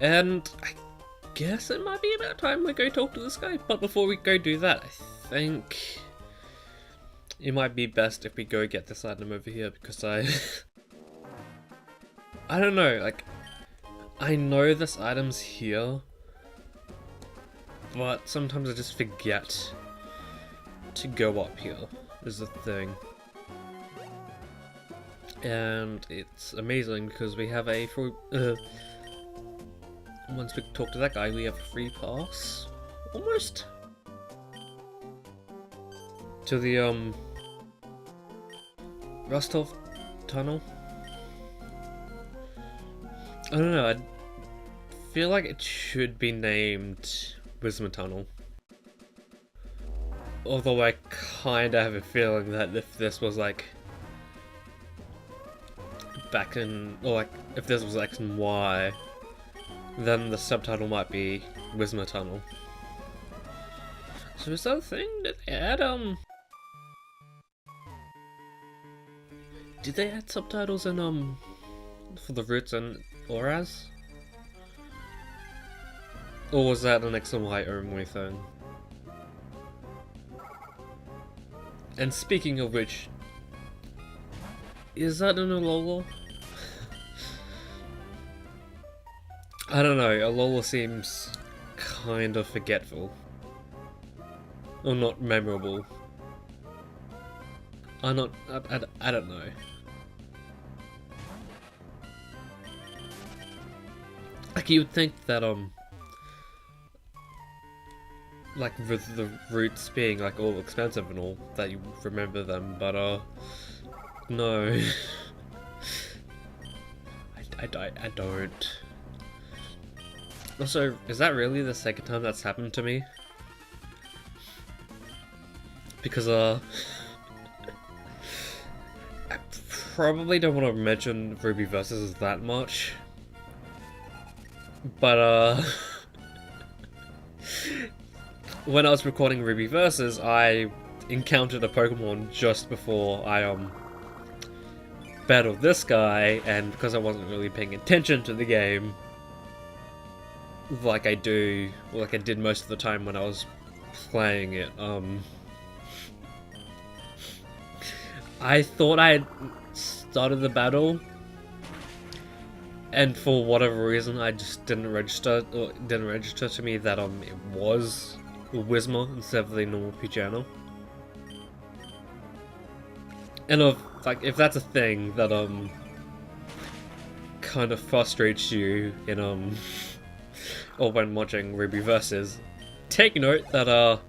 And I guess it might be about time we go talk to this guy, but before we go do that, I think it might be best if we go get this item over here, because I don't know, like, I know this item's here, but sometimes I just forget to go up here, is the thing. And it's amazing because we have a free, once we talk to that guy, we have a free pass, almost, to the Rostov tunnel. I don't know, I feel like it should be named Wisma Tunnel. Although I kinda have a feeling that if this was like back in, or like if this was X and Y, then the subtitle might be Wisma Tunnel. So is that a thing? Did they add subtitles in for the routes and auras? Or was that an X and Y only thing? And speaking of which, is that an Alola? I don't know, Alola seems kind of forgetful. Or not memorable. I don't know. Like, you would think that, like, with the routes being, like, all expensive and all, that you remember them, but, no. I don't. Also, is that really the second time that's happened to me? Because, I probably don't want to mention Ruby Versus that much. But, when I was recording Ruby Versus, I encountered a Pokemon just before I, battled this guy, and because I wasn't really paying attention to the game, like I did most of the time when I was playing it, I thought I had started the battle, and for whatever reason I just didn't register to me that it was Whismur instead of the normal Pidgeotto. And if that's a thing that kind of frustrates you in or when watching Ruby Versus, take note that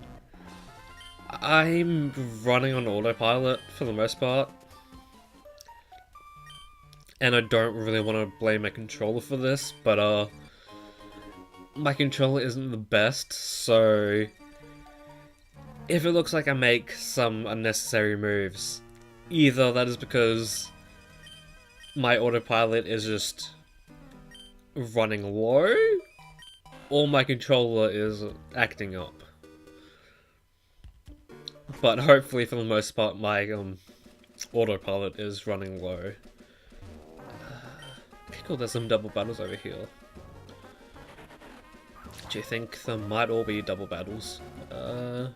I'm running on autopilot for the most part, and I don't really want to blame my controller for this, but my controller isn't the best, so if it looks like I make some unnecessary moves, either that is because my autopilot is just running low, or my controller is acting up. But hopefully for the most part my autopilot is running low. Okay, cool, there's some double battles over here. Do you think there might all be double battles? You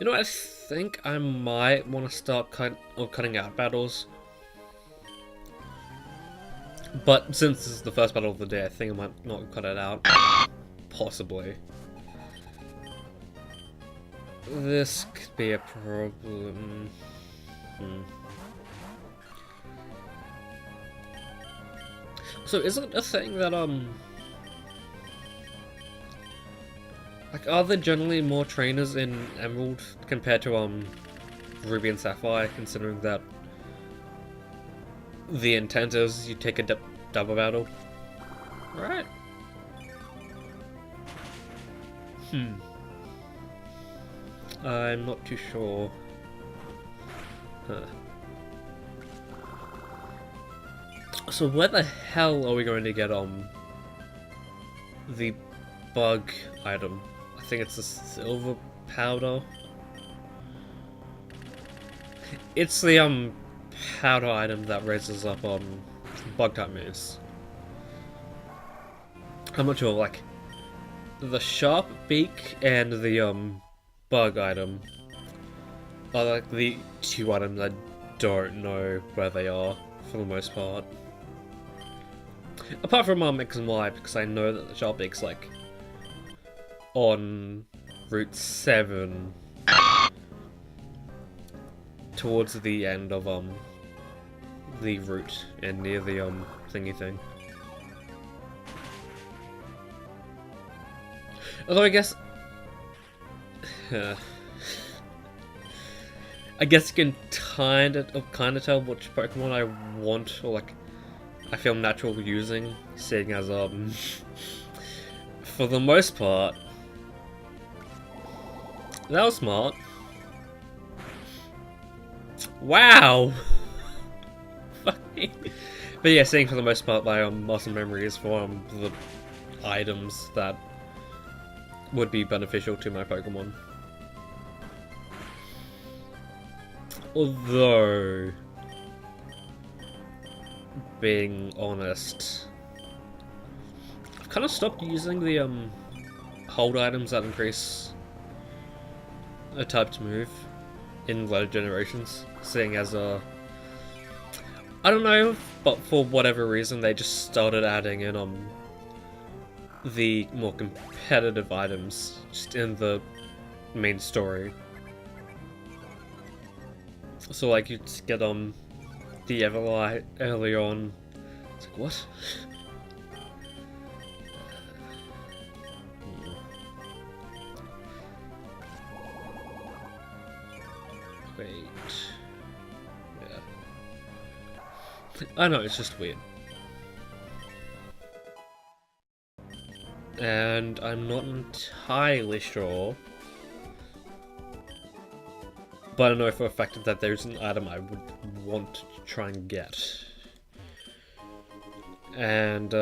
know, I think I might want to start cutting out battles. But since this is the first battle of the day, I think I might not cut it out. Possibly. This could be a problem. So is it a thing that, like, are there generally more trainers in Emerald compared to, Ruby and Sapphire, considering that the intent is you take a double battle? Right. I'm not too sure. Huh. So where the hell are we going to get, the bug item? I think it's a silver powder. It's the, powder item that raises up, bug type moves. I'm not sure, like, the sharp beak and the bug item are like the two items I don't know where they are for the most part. Apart from X and Y, because I know that the sharp beak's like on Route 7 towards the end of the route and near the thingy thing. Although I guess I guess you can kind of tell which Pokemon I want, or like I feel natural using, seeing as for the most part that was smart. Wow. But yeah, seeing for the most part my muscle memory is for the items that would be beneficial to my Pokemon. Although, being honest, I've kind of stopped using the hold items that increase a type's move in later generations, seeing as I don't know, but for whatever reason they just started adding in the more competitive items just in the main story. So like you just get the Everlight early on. It's like, what? Wait. Yeah. I know, it's just weird. And I'm not entirely sure, but I know for a fact that there's an item I would want to try and get. And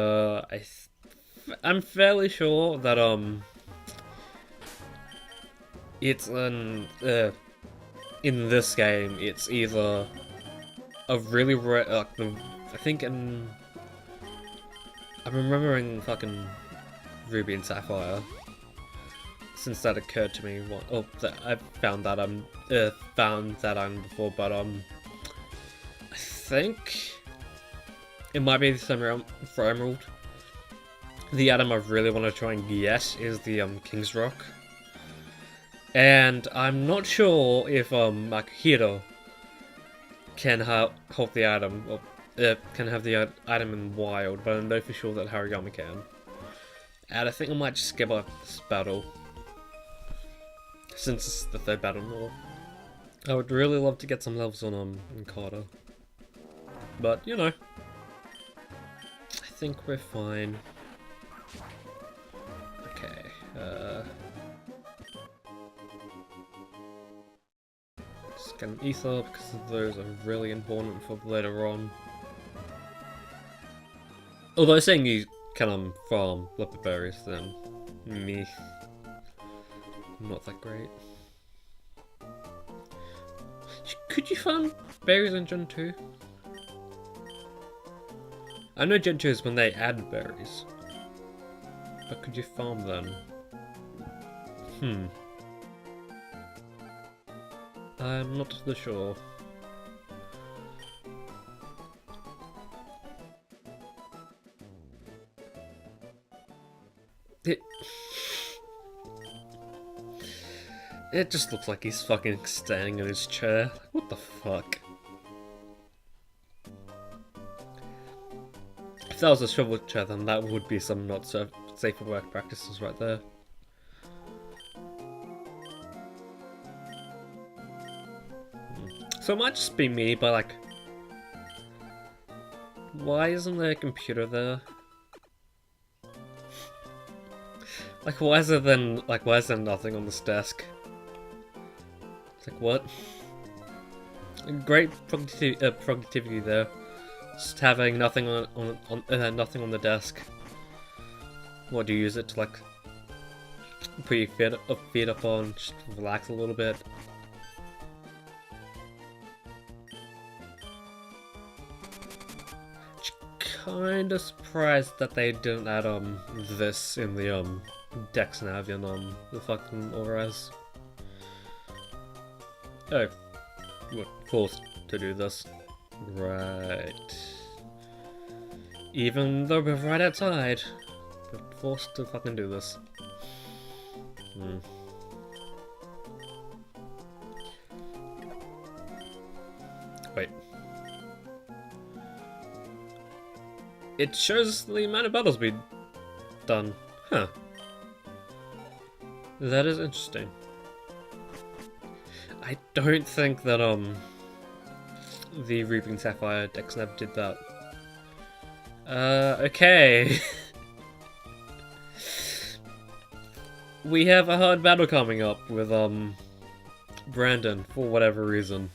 I'm fairly sure that it's in this game it's either a really rare, I think I'm remembering fucking Ruby and Sapphire, since that occurred to me. I found that before, but I think it might be the same around for Emerald. The item I really want to try and get is the King's Rock, and I'm not sure if Akihiro can hold the item, or can have the item in Wild, but I know for sure that Hariyama can. And I think I might just skip up this battle, since it's the third battle more. I would really love to get some levels on Carter, but you know, I think we're fine. Okay, let's get an Ether because those are really important for later on. Although saying you can farm leopard berries, then me, not that great. Could you farm berries in Gen 2? I know Gen 2 is when they add berries, but could you farm them? I'm not too sure. It just looks like he's fucking standing in his chair. What the fuck? If that was a swivel chair, then that would be some not so safe for work practices right there. So it might just be me, but like, why isn't there a computer there? Like, why is there nothing on this desk? It's like, what? Great productivity there. Just having nothing nothing on the desk. What, do you use it to like put your feet up on, just relax a little bit? kinda surprised that they didn't add this in the Dex nav in the fucking Auras. Oh, we're forced to do this. Right. Even though we're right outside, we're forced to fucking do this. Wait. It shows the amount of battles we've done. Huh. That is interesting. I don't think that the Reaping Sapphire Dex nav did that. Okay. We have a hard battle coming up with Brandon for whatever reason.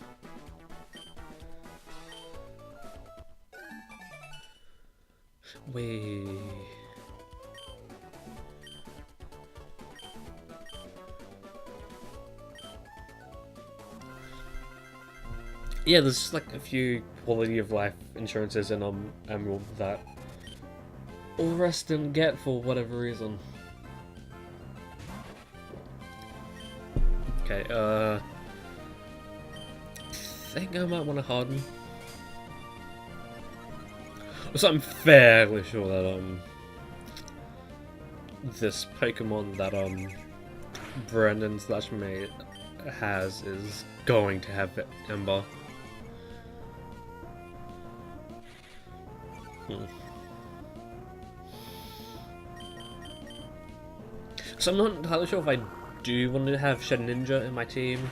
Yeah, there's just like a few quality of life insurances in Emerald that all the rest didn't get for whatever reason. Okay, I think I might want to harden. So I'm fairly sure that this Pokemon that Brandon/Mate has is going to have Ember. So I'm not entirely sure if I do want to have Shed Ninja in my team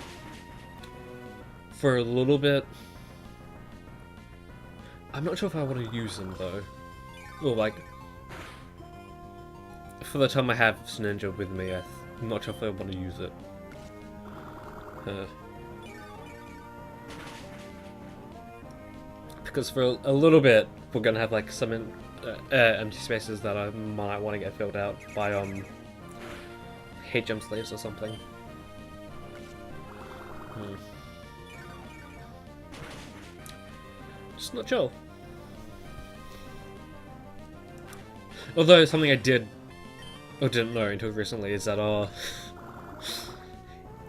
for a little bit. I'm not sure if I want to use him though. Or like, for the time I have Ninja with me, I'm not sure if I want to use it. Because for a little bit, we're gonna have like some empty spaces that I might want to get filled out by hate jump slaves or something. Just not sure. Although something I did or didn't know until recently is that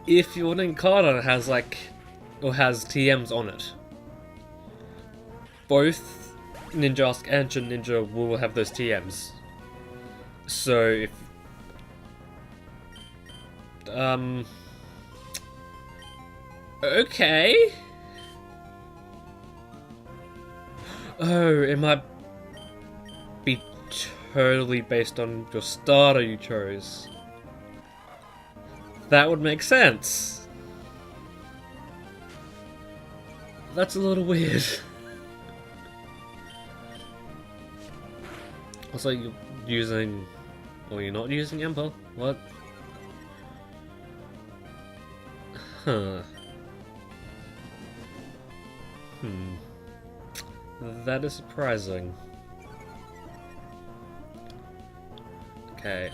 if your Nincada has like or has TMs on it, both Ninjask and Shin Ninja will have those TMs. So if okay. Oh, it might be totally based on your starter you chose. That would make sense. That's a little weird. Also, you're using... Well, you're not using Ember. What? Huh. That is surprising. Okay,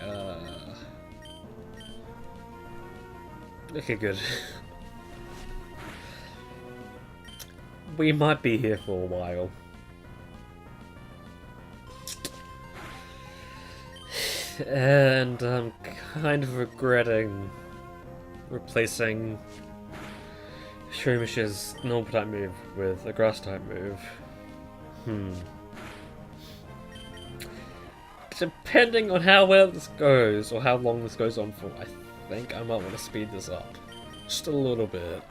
okay, good. We might be here for a while. And I'm kind of regretting replacing Shroomis's normal type move with a grass type move. Depending on how well this goes, or how long this goes on for, I think I might want to speed this up. Just a little bit.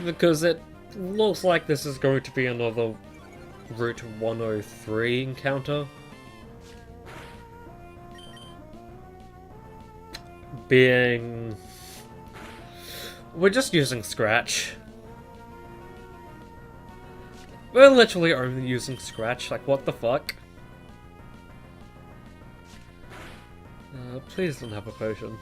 Because it looks like this is going to be another Route 103 encounter. Being... We're just using Scratch. We're literally only using Scratch, like what the fuck? Please don't have a potion.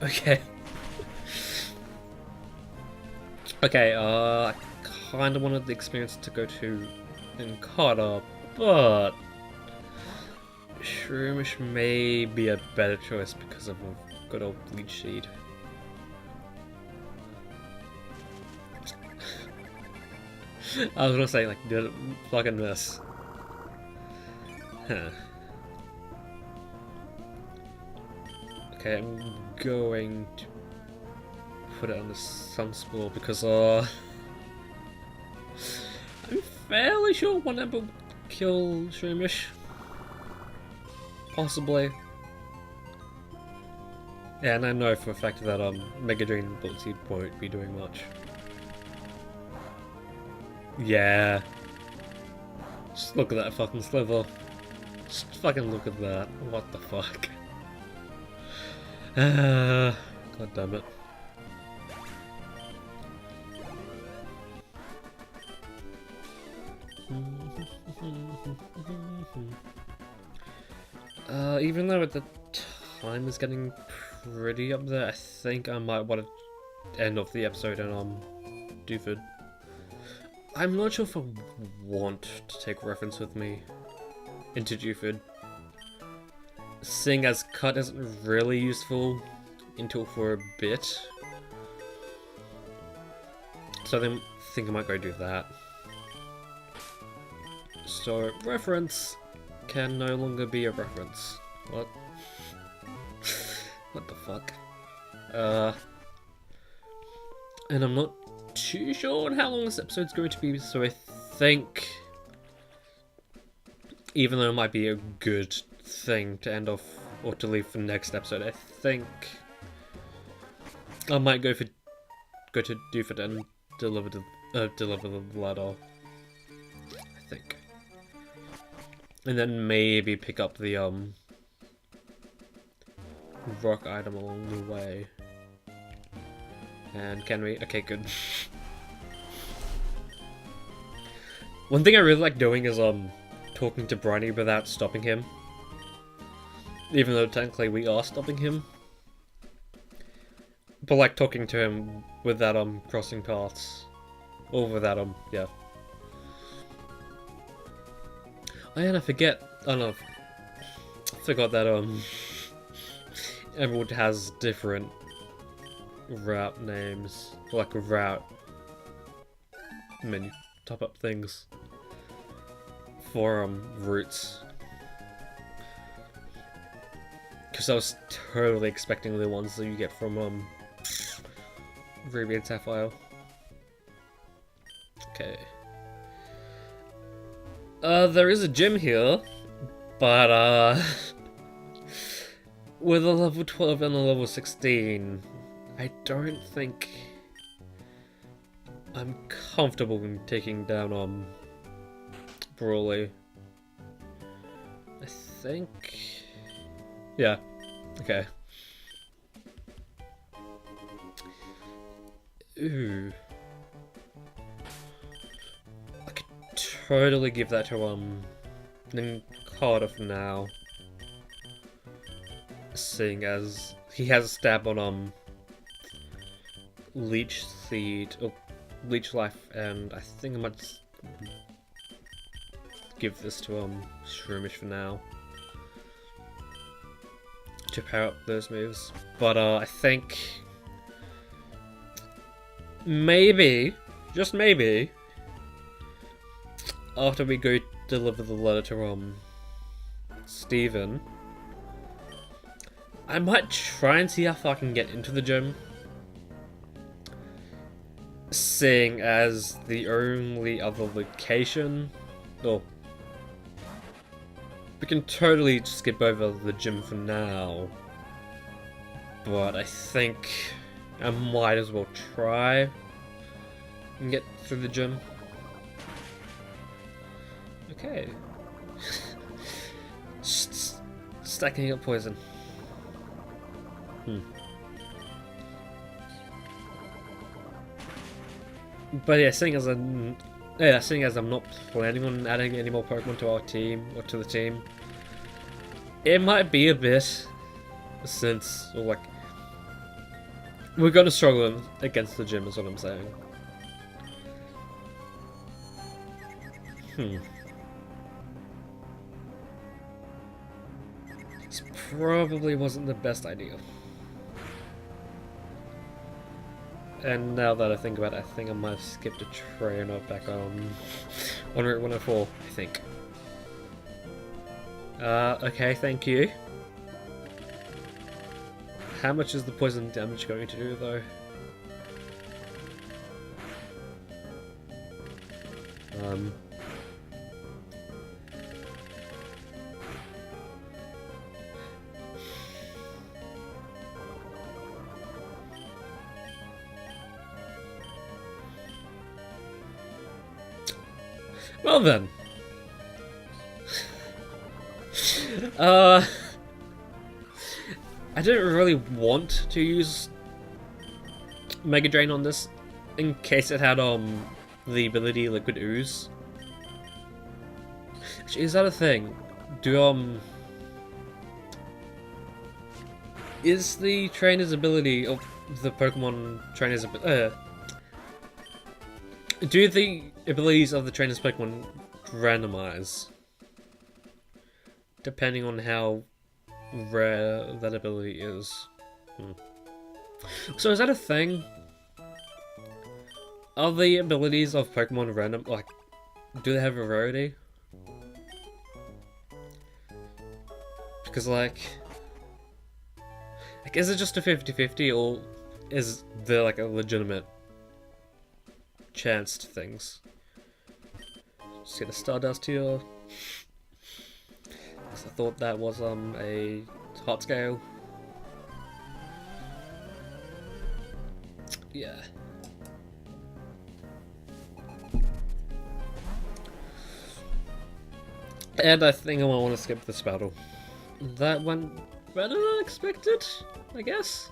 Okay. Okay, I kinda wanted the experience to go to Nincada, but... Shroomish may be a better choice because of a good old leech seed. I was gonna say, like, did fucking miss. Huh. Okay, I'm going to put it on the Sunspore because, I'm fairly sure one Ember will kill Shroomish. Possibly. Yeah, and I know for a fact that, Mega Drain Bullet Seed won't be doing much. Yeah. Just look at that fucking sliver. Just fucking look at that. What the fuck? God damn it. Even though the time is getting pretty up there, I think I might want to end off the episode in Dewford. I'm not sure if I want to take reference with me into Dewford, seeing as cut isn't really useful until for a bit. So I think I might go do that. So reference can no longer be a reference. What? What the fuck? And I'm not too sure on how long this episode's going to be, so I think, even though it might be a good thing to end off or to leave for the next episode, I think I might go to Dewford and deliver the ladder. I think, and then maybe pick up the rock item along the way. And can we? Okay, good. One thing I really like doing is talking to Briny without stopping him. Even though technically we are stopping him. But like talking to him without crossing paths. Or without yeah. Oh yeah, and I forget. Oh no. I forgot that Emerald has different route names, like a route menu top up things for routes, because I was totally expecting the ones that you get from Ruby and Sapphire. Okay, there is a gym here, but with a level 12 and a level 16, I don't think I'm comfortable in taking down Brawly. I think, yeah, okay. Ooh, I could totally give that to Cardiff now, seeing as he has a stab on Leech Seed, or Leech Life, and I think I might give this to Shroomish for now to power up those moves. But I think maybe, just maybe, after we go deliver the letter to Steven, I might try and see how far I can get into the gym. Seeing as the only other location, well, we can totally skip over the gym for now, but I think I might as well try and get through the gym. Okay. Stacking up poison. But yeah, seeing as I'm not planning on adding any more Pokemon to our team or to the team, it might be a bit, since like we're gonna struggle against the gym, is what I'm saying. probably wasn't the best idea. And now that I think about it, I think I might have skipped a train up back on Route 104, I think. Okay, thank you. How much is the poison damage going to do, though? Well then. I didn't really want to use Mega Drain on this in case it had the ability Liquid Ooze. Actually, is that a thing? Is the trainer's ability of the Pokemon trainer's do the abilities of the trainer's Pokemon randomize? Depending on how rare that ability is. So is that a thing? Are the abilities of Pokemon random, like, do they have a rarity? Because like is it just a 50-50 or is there like a legitimate chance to things? Just get a Stardust here. Because I thought that was a hot scale. Yeah. And I think I might want to skip this battle. That went better than expected, I guess.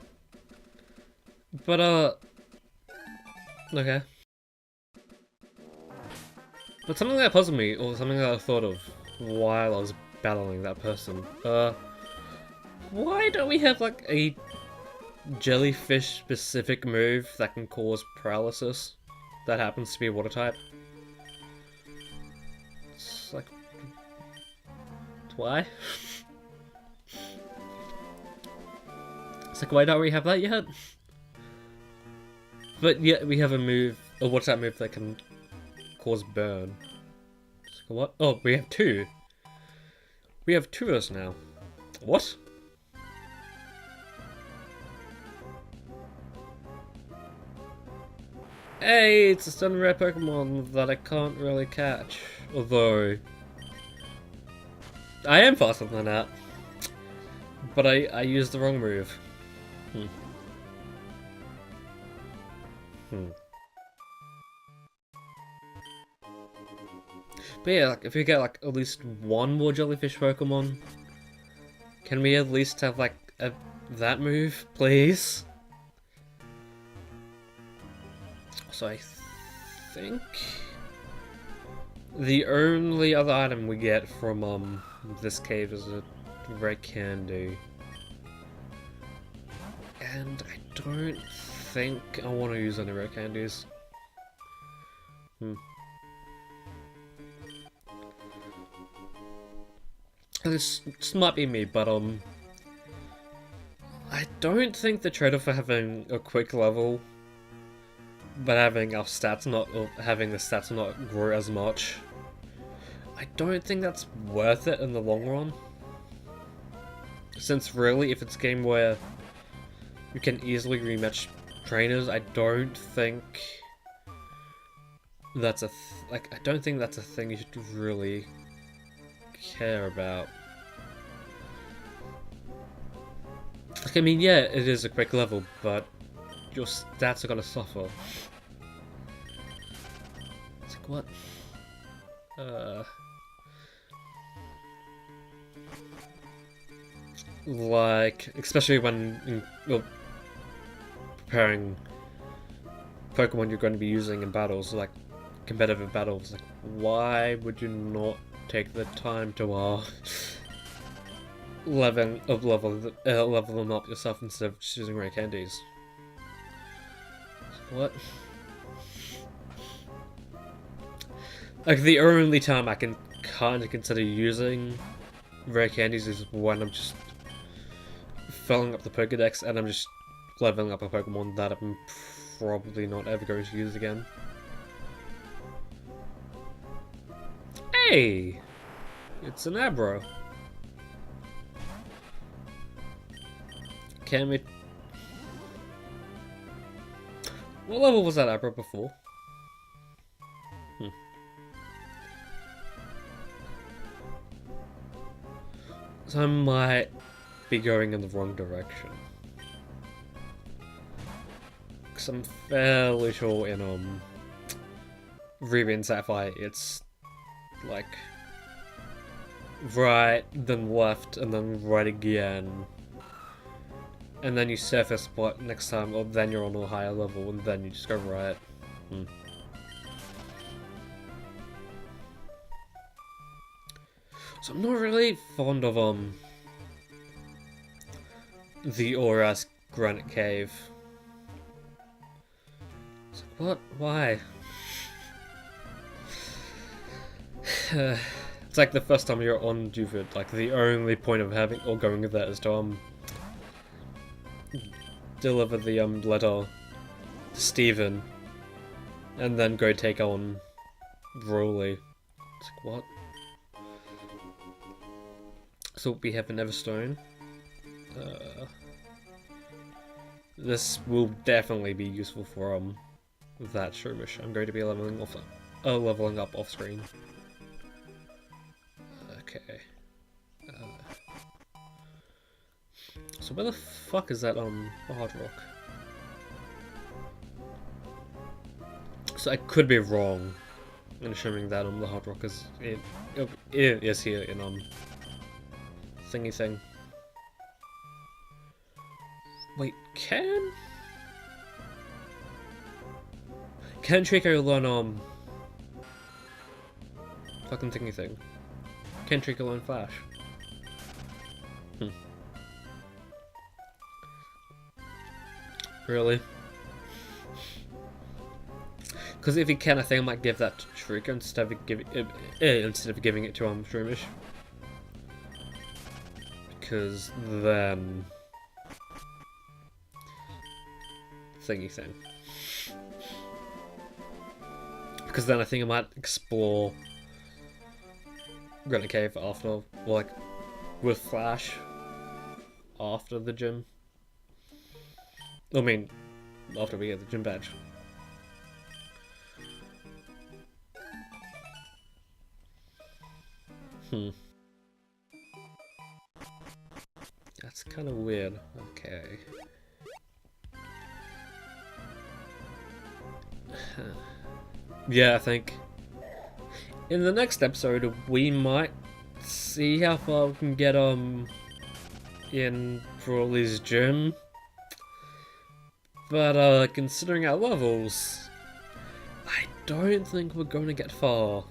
But okay. But something that puzzled me, or something that I thought of while I was battling that person, why don't we have like a jellyfish specific move that can cause paralysis that happens to be water type? It's like, why? It's like, why don't we have that yet? But yet we have a move, a water type move that can cause burn. It's like, what? Oh, we have two. We have two of us now. What? Hey, it's a stun rare Pokemon that I can't really catch. Although I am faster than that. But I used the wrong move. But yeah, like, if we get like at least one more jellyfish Pokemon, can we at least have like that move, please? So I think the only other item we get from this cave is a red candy. And I don't think I want to use any rare candies. This might be me, but I don't think the trade-off for having a quick level, but having our stats not, or having the stats not grow as much, I don't think that's worth it in the long run. Since really, if it's a game where you can easily rematch trainers, I don't think that's a I don't think that's a thing you should really care about. Like, I mean, yeah, it is a quick level, but your stats are gonna suffer. It's like, what? Like, especially when you're preparing Pokemon you're going to be using in battles, like competitive battles, like, why would you not take the time to level them up yourself instead of just using rare candies? What? Like, the only time I can kind of consider using rare candies is when I'm just filling up the Pokedex, and I'm just leveling up a Pokemon that I'm probably not ever going to use again. Hey! It's an Abra. Can we... What level was that Abra before? So I might be going in the wrong direction. Because I'm fairly sure in Ruby and Sapphire it's like right, then left, and then right again. And then you surface spot next time, or then you're on a higher level, and then you just go right. So I'm not really fond of the Aura's Granite Cave. It's like, what? Why? It's like the first time you're on Dewford, like the only point of having or going with that is to deliver the letter to Steven and then go take on Broly. It's like, what? So we have an Everstone. This will definitely be useful for that Shroomish. I'm going to be leveling up off screen. Okay. So where the fuck is that hard rock? So I could be wrong in assuming that the hard rock is it is here in thingy thing. Wait, can Trico learn fucking thingy thing? Can Trico learn Flash? Really? Because if he can, I think I might give that to Trico instead of giving it to Shroomish. Because then thingy thing. Because then I think I might explore Granite Cave after, like, with Flash after the gym. I mean, after we get the gym badge. That's kind of weird. Okay. Yeah, I think in the next episode we might see how far we can get in Broly's gym. But considering our levels, I don't think we're going to get far.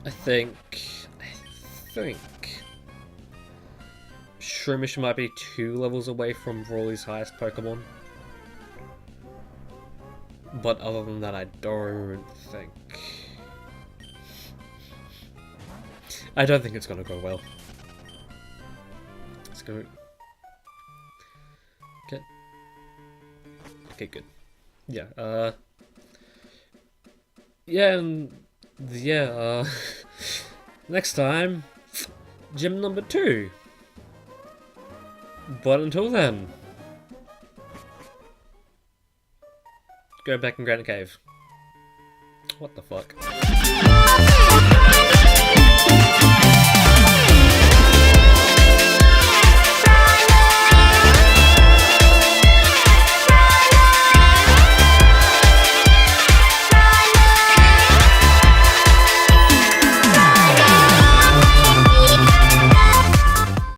I think Shroomish might be 2 levels away from Broly's highest Pokemon. But other than that, I don't think it's gonna go well. Let's go. Okay. Okay, good. Yeah, yeah, next time, gym number 2. But until then, go back in Granite Cave. What the fuck?